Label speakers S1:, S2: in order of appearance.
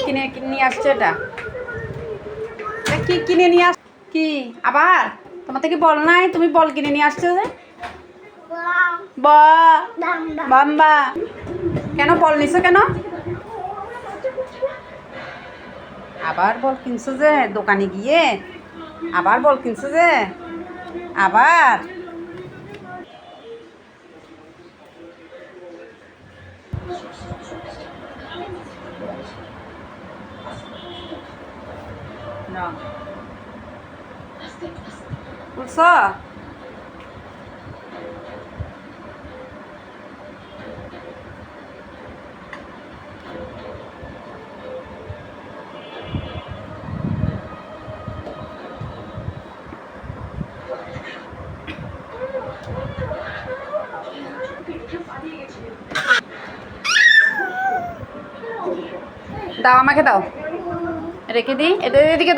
S1: কিনে নিয়ে আসছো এটা? কি কিনে নিয়ে আস? কি আবার তোমার থেকে বল নাই? তুমি বল কিনে নিয়ে আসছো যে? বাম্বা কেন বল নিছো কেন? আবার বল কিনছো যে দোকানে গিয়ে? আবার বল কিনছো যে? আবার না বুঝছো? দাও আমাকে দাও, রেখে দিই, এটা এদিকে দাও।